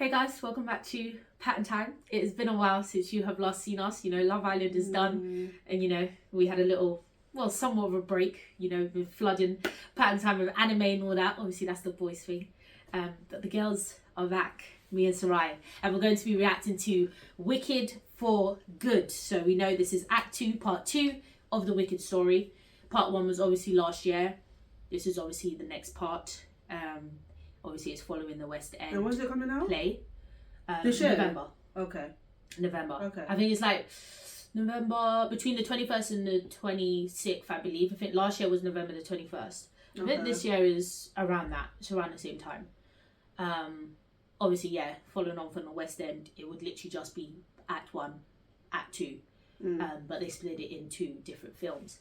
Hey guys, welcome back to Patten Time. It has been a while since you have last seen us. Love Island is done, and we had a little, somewhat of a break, with flooding Patten Time with anime and all that. Obviously, that's the boys' thing. But the girls are back, me and Sarai, and we're going to be reacting to Wicked for Good. So we know this is Act 2, Part 2 of the Wicked story. Part 1 was obviously last year. This is obviously the next part. Obviously, it's following the West End. And when's it coming out? Play. This year? November. Okay. November. Okay. I think it's like November, between the 21st and the 26th, I believe. I think last year was November the 21st. I think this year is around that. It's around the same time. Obviously, following on from the West End, it would literally just be Act 1, Act 2. But they split it into different films.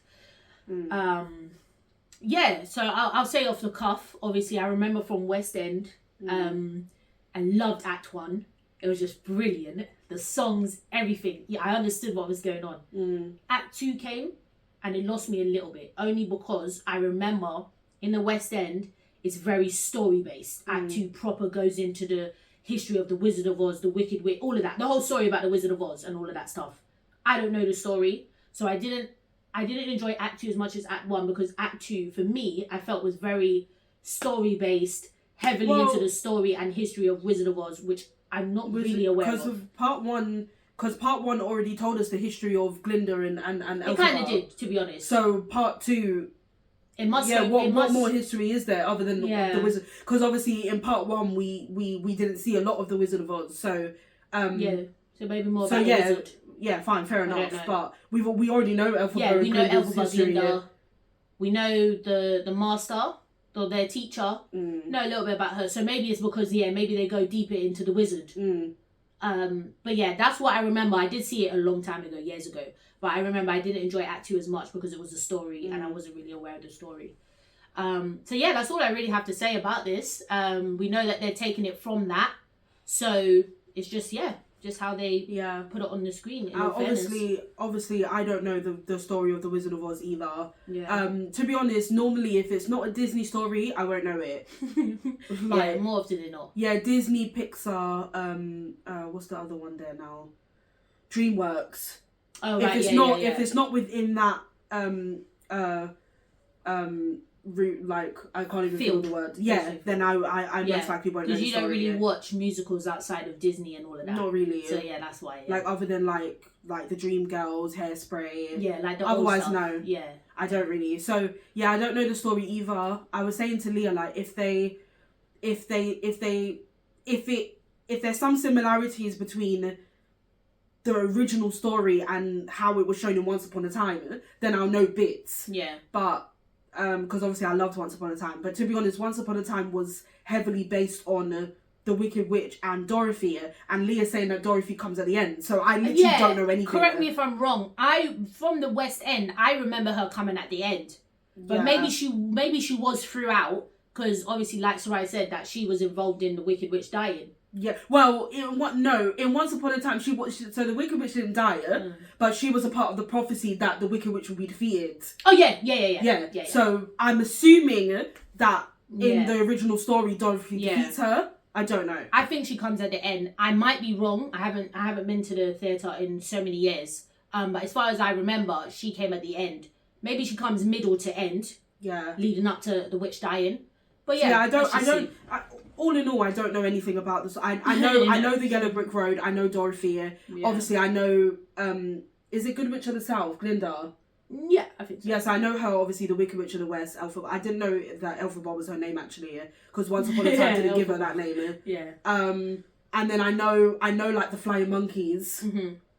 So I'll say off the cuff, obviously I remember from West End, and loved Act 1. It was just brilliant. The songs, everything. Yeah, I understood what was going on. Act 2 came and it lost me a little bit, only because I remember in the West End, it's very story based. Act 2 proper goes into the history of the Wizard of Oz, the Wicked Witch, all of that. The whole story about the Wizard of Oz and all of that stuff. I don't know the story, so I didn't enjoy Act 2 as much as Act 1, because Act 2, for me, I felt was very story-based, heavily into the story and history of Wizard of Oz, which I'm not really aware of. Because part one already told us the history of Glinda and Elphaba. It kind of did, to be honest. So part 2... It must. What more history is there other than the Wizard? Because obviously in part 1 we didn't see a lot of the Wizard of Oz. So so maybe more about the Wizard. Yeah, fine, fair enough. But we already know Elphaba. Yeah, we know Elphaba, Glinda. We know the master or their teacher. Know a little bit about her. So maybe it's because maybe they go deeper into the wizard. But yeah, that's what I remember. I did see it a long time ago, years ago. But I remember I didn't enjoy Act 2 as much because it was a story and I wasn't really aware of the story. So yeah, that's all I really have to say about this. We know that they're taking it from that. So it's just how they put it on the screen. Obviously, I don't know the story of the Wizard of Oz either. To be honest, normally if it's not a Disney story, I won't know it. More often than not. Yeah, Disney, Pixar. What's the other one there now? DreamWorks. Oh right. If it's not within that route, like I can't even feel the word. Then I most likely won't know. Because you don't really watch musicals outside of Disney and all of that. Not really. So that's why. Like other than like the Dreamgirls, Hairspray. Yeah, like the otherwise old stuff. No. Yeah. I don't really. So I don't know the story either. I was saying to Leah, like if there's some similarities between the original story and how it was shown in Once Upon a Time, then I'll know bits. Yeah. But because obviously I loved Once Upon a Time, but to be honest, Once Upon a Time was heavily based on the Wicked Witch and Dorothy, and Leah saying that Dorothy comes at the end, so I literally don't know anything. Correct me if I'm wrong. From the West End, I remember her coming at the end, but maybe she was throughout, because obviously, like Sarai said, that she was involved in the Wicked Witch dying. Yeah, well, in Once Upon a Time, so the Wicked Witch didn't die, but she was a part of the prophecy that the Wicked Witch would be defeated. Oh yeah. So I'm assuming that in the original story, Dorothy defeats her. I don't know. I think she comes at the end. I might be wrong. I haven't been to the theatre in so many years. But as far as I remember, she came at the end. Maybe she comes middle to end. Yeah. Leading up to the witch dying. But all in all, I don't know anything about this. I know the Yellow Brick Road. I know Dorothy. Obviously, I know. Is it Good Witch of the South, Glinda? Yeah, I think so. Yes, I know her. Obviously, the Wicked Witch of the West, Elphaba. I didn't know that Elphaba was her name actually, because Once Upon a Time didn't give her that name. And then I know like the Flying Monkeys.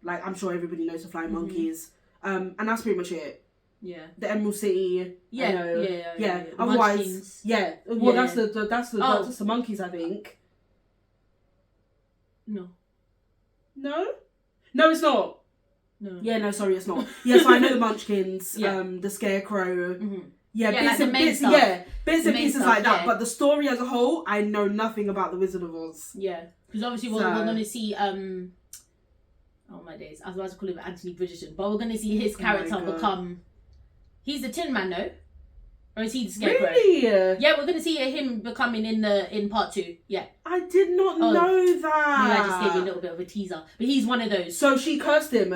Like I'm sure everybody knows the Flying Monkeys. And that's pretty much it. Yeah. The Emerald City. Yeah. Otherwise, Well, that's the monkeys, I think. No, it's not. No. Yeah, no, sorry, it's not. Yeah, so I know the Munchkins, the Scarecrow. Bits and pieces like that. But the story as a whole, I know nothing about the Wizard of Oz. Yeah, because obviously we're going to see. Oh my days! I was about to call him Anthony Bridgerton, but we're going to see his character become. He's the Tin Man, no? Or is he the Scarecrow? Really? Yeah, we're gonna see him becoming in part 2. Yeah. I did not know that. Maybe I just gave you a little bit of a teaser, but he's one of those. So she cursed him.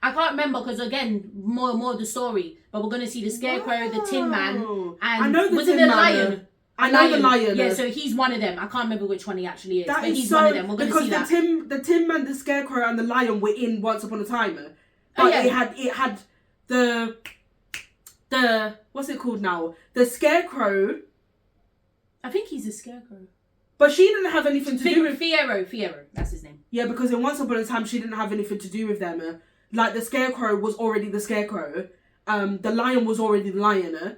I can't remember because again, more of the story. But we're gonna see the Scarecrow, the Tin Man, and I know the was Tin it the Man. Lion? I know the Lion. Yeah, so he's one of them. I can't remember which one he actually is, That but is he's so, one of them. We're gonna see that. Because the Tin Man, the Scarecrow, and the Lion were in Once Upon a Time. But it had the what's it called now? The Scarecrow. I think he's a Scarecrow. But she didn't have anything to do with Fiyero, that's his name. Yeah, because in Once Upon a Time she didn't have anything to do with them. Like the Scarecrow was already the Scarecrow. The Lion was already the Lion.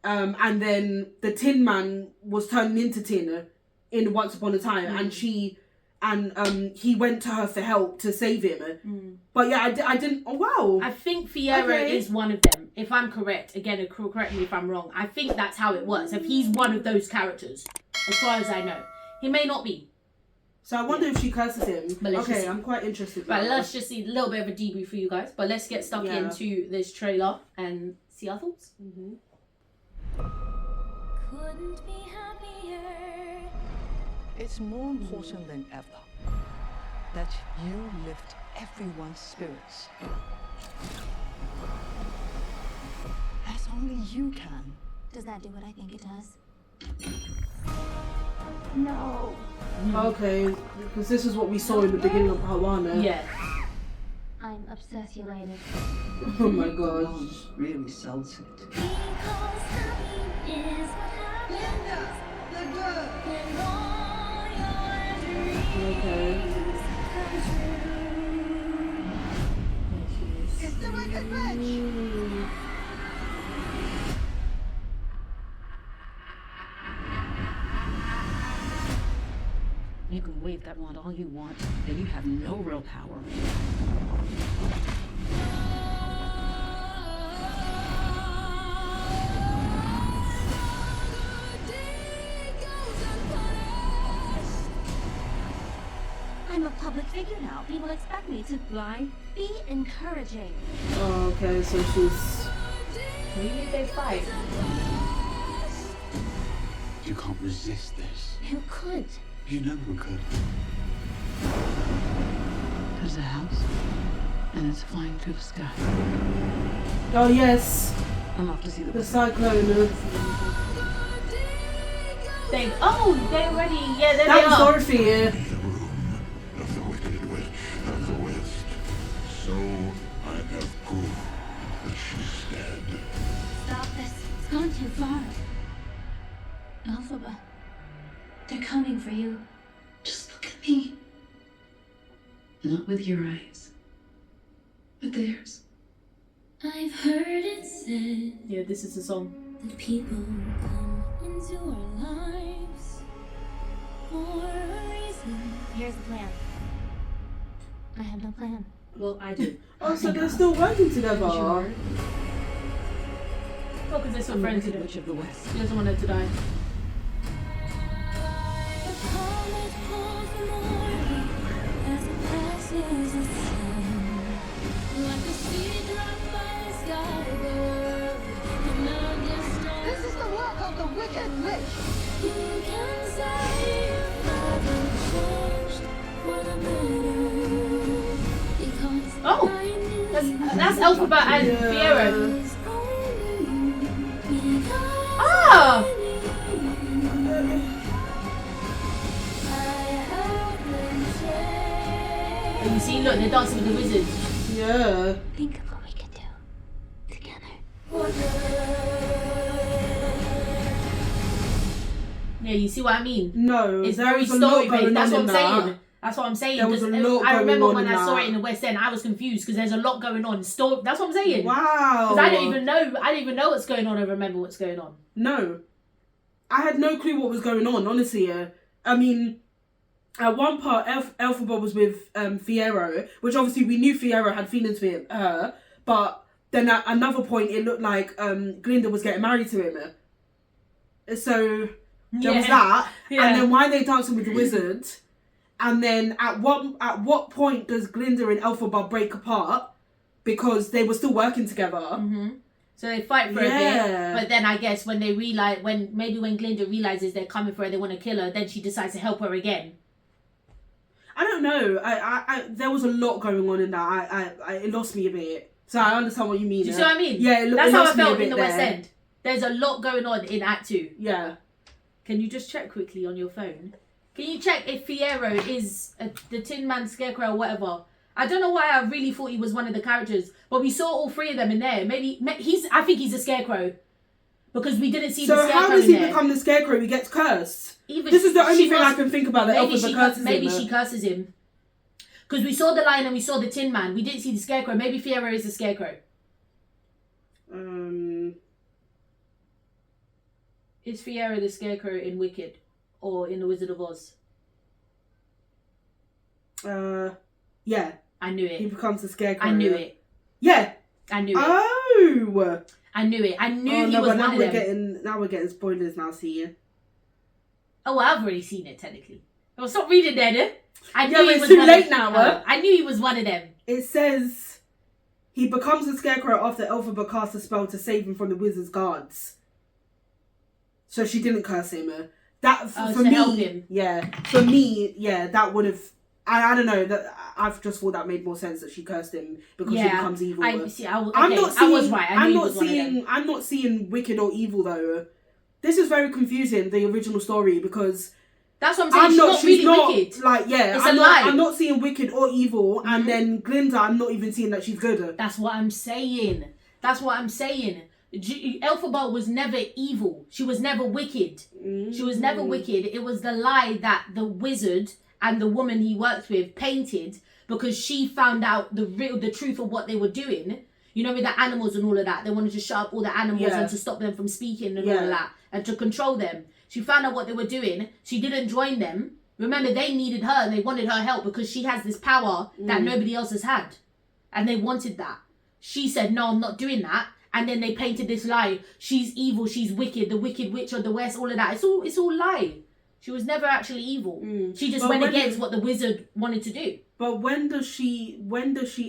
And then the Tin Man was turning into Tin in Once Upon a Time, and he went to her for help to save him. But yeah, I didn't. Oh wow! I think Fiyero is one of them. If I'm correct, again, correct me if I'm wrong. I think that's how it works. If he's one of those characters, as far as I know, he may not be. So I wonder if she curses him. Okay, I'm quite interested. Right, let's just see a little bit of a debrief for you guys. But let's get stuck into this trailer and see our thoughts. Couldn't be happier. It's more important than ever that you lift everyone's spirits. As only you can. Does that do what I think it does? No. Okay, because this is what we saw in the beginning of part 1. Yeah. I'm obsessulated. Oh my god. Really sells it. Because happy is what happens when all your dreams Okay. come true. It's the Wicked Witch! You can wave that wand all you want, and you have no real power. I'm a public figure now. People expect me to be encouraging. Oh, okay, so she's... Maybe they fight. You can't resist this. Who could? You know who could. There's a house, and it's flying through the sky. Oh yes, I'm off to see the cyclone. They already, there they That was are. Dorothy. The room of the Wicked Witch of the West. So I have proof that she's dead. Stop this. It's gone too far. Elphaba. They're coming for you. Just look at me. Not with your eyes, but theirs. I've heard it said Yeah, this is the song. that people come into our lives for a reason. Here's the plan. I have no plan. Well, I do. Oh, so they're still working together. Well, because they're still I'm the friends. Wicked Witch of the West. He doesn't want her to die. The comet pulls the morning as it passes the sun. Like a seed dropped by a sky bird in the distance. This is the work of the Wicked Witch! You can say you've never changed for the better. Because Oh, I knew That's Elphaba and Fiyero. it's only because Ah! And you see, look, they're dancing with the wizards. Yeah. Think of what we could do together. Yeah, you see what I mean? No, It's there very was a lot story going based. That's on what in I'm that. saying. That's what I'm saying. There was a 'Cause lot I remember going on when in I saw that. it in the West End, I was confused because there's a lot going on. Story. That's what I'm saying. Wow. Because I don't even know. I don't even know what's going on or remember what's going on. No. I had no clue what was going on, honestly. I mean, at one part, Elphaba was with Fiyero, which obviously we knew Fiyero had feelings for her, but then at another point it looked like Glinda was getting married to him. So there was that. Yeah. And then why are they dancing with the wizard? And then at what point does Glinda and Elphaba break apart? Because they were still working together. Mm-hmm. So they fight for a bit, but then I guess when they realize, when Glinda realizes they're coming for her, they want to kill her, then she decides to help her again. I don't know. I there was a lot going on in that. It lost me a bit. So I understand what you mean. Do you see what I mean? Yeah, that's how I felt in the West End. There's a lot going on in Act 2. Yeah. Can you just check quickly on your phone? Can you check if Fiyero is the Tin Man, Scarecrow, or whatever? I don't know why I really thought he was one of the characters, but we saw all three of them in there. I think he's a Scarecrow, because we didn't see the Scarecrow. So how does he become the Scarecrow? He gets cursed. This is the only thing I can think about that Elphaba curses him. Maybe she curses him, because we saw the Lion and we saw the Tin Man. We didn't see the Scarecrow. Maybe Fiyero is the Scarecrow. Is Fiyero the Scarecrow in Wicked or in The Wizard of Oz? Yeah. I knew it. He becomes the Scarecrow. I knew it. Yeah. I knew it. Oh. I knew it. I knew he was one of them. Now we're getting spoilers now, see you. Oh, well, I've already seen it, technically. Well, stop reading then. I knew he was too late now. I knew he was one of them. It says he becomes the Scarecrow after Elphaba casts a spell to save him from the wizard's guards. So she didn't curse him. For me, help him. Yeah. For me, yeah, that would have. I don't know. That I've just thought that made more sense that she cursed him because he becomes evil. I was right. I'm not seeing wicked or evil though. This is very confusing. The original story, because that's what I'm saying. She's not really wicked. Like, yeah, it's a lie. I'm not seeing wicked or evil, and then Glinda, I'm not even seeing that she's good. That's what I'm saying. Elphaba was never evil. She was never wicked. She was never wicked. It was the lie that the wizard and the woman he worked with painted, because she found out the truth of what they were doing. You know, with the animals and all of that. They wanted to shut up all the animals and to stop them from speaking and all of that, and to control them. She found out what they were doing. She didn't join them. Remember, they needed her and they wanted her help because she has this power that nobody else has had. And they wanted that. She said, no, I'm not doing that. And then they painted this lie. She's evil, she's wicked, the Wicked Witch of the West, all of that. It's all lie. She was never actually evil. She just went against what the wizard wanted to do. But when does she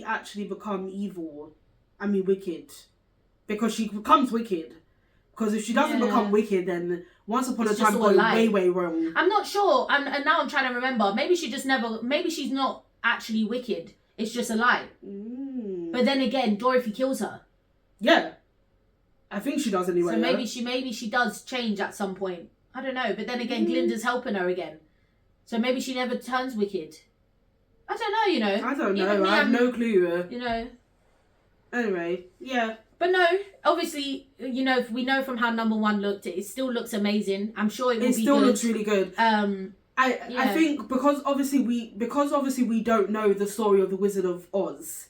actually become evil? I mean, wicked. Because she becomes wicked. Because if she doesn't become wicked, then once upon a time goes way, way wrong. I'm not sure. And now I'm trying to remember. Maybe she's not actually wicked. It's just a lie. But then again, Dorothy kills her. Yeah. I think she does anyway. So maybe she does change at some point. I don't know. But then again, Glinda's helping her again. So maybe she never turns wicked. I don't know, you know. I don't know. I have no clue. You know. Anyway, yeah. But no, obviously, you know, we know from how number 1 looked, it still looks amazing. I'm sure it will be good. It still looks really good. I think because obviously we don't know the story of the Wizard of Oz,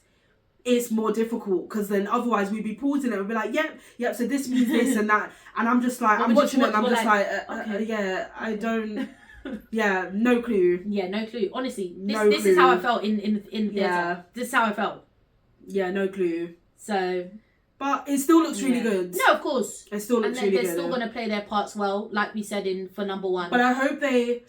it's more difficult, because then otherwise we'd be pausing it and be like, yep, so this means this and that, and I'm just like, I'm watching it and I'm just like, okay. I don't, no clue. Yeah, no clue. Honestly, this is how I felt in the theatre. Yeah. This is how I felt. Yeah, no clue. So... But it still looks really good. No, of course. It still looks really good. They're still going to play their parts well, like we said for number 1. But I hope they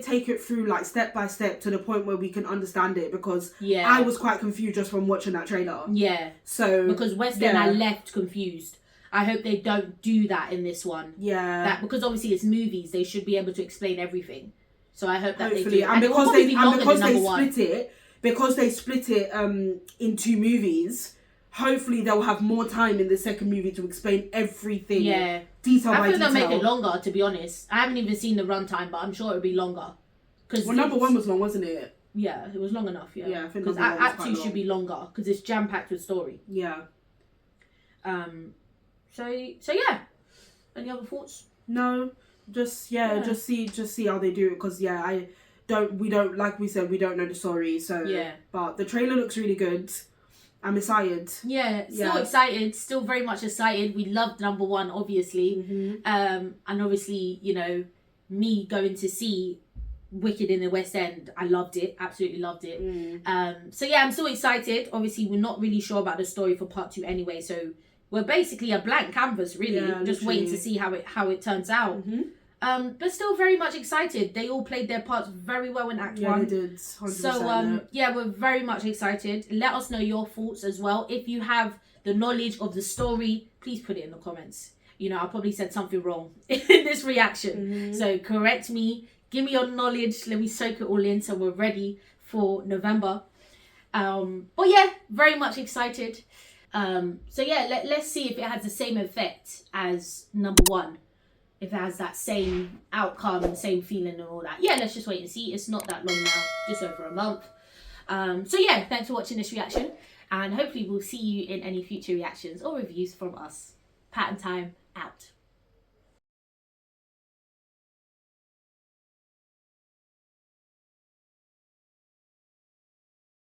take it through like step by step to the point where we can understand it, because I was quite confused just from watching that trailer. Yeah. So because West End, I left confused. I hope they don't do that in this one. Yeah. Because obviously it's movies, they should be able to explain everything. So I hope that hopefully. they do. And because they split it in 2 movies. Hopefully they'll have more time in the second movie to explain everything. Yeah. Detail by detail. I think they'll make it longer, to be honest. I haven't even seen the runtime, but I'm sure it'll be longer. Well, number 1 was long, wasn't it? Yeah, it was long enough, yeah. Yeah, I think because Act 2 should be longer, because it's jam-packed with story. Yeah. So yeah. Any other thoughts? No. Just see how they do it, because we don't like we said, we don't know the story, so but the trailer looks really good. I'm excited. Yeah, still excited. Still very much excited. We loved number 1, obviously. And obviously, you know, me going to see Wicked in the West End, I loved it. Absolutely loved it. So yeah, I'm still excited. Obviously, we're not really sure about the story for part 2 anyway. So we're basically a blank canvas, really. Just waiting to see how it turns out. But still very much excited. They all played their parts very well in Act 1. Yeah, they did. 100%. So, we're very much excited. Let us know your thoughts as well. If you have the knowledge of the story, please put it in the comments. You know, I probably said something wrong in this reaction. So correct me, give me your knowledge, let me soak it all in so we're ready for November. But yeah, very much excited. So yeah, let's see if it has the same effect as number 1. If it has that same outcome, same feeling and all that. Yeah, let's just wait and see. It's not that long now, just over a month. So yeah, thanks for watching this reaction. And hopefully we'll see you in any future reactions or reviews from us. Patten Time out.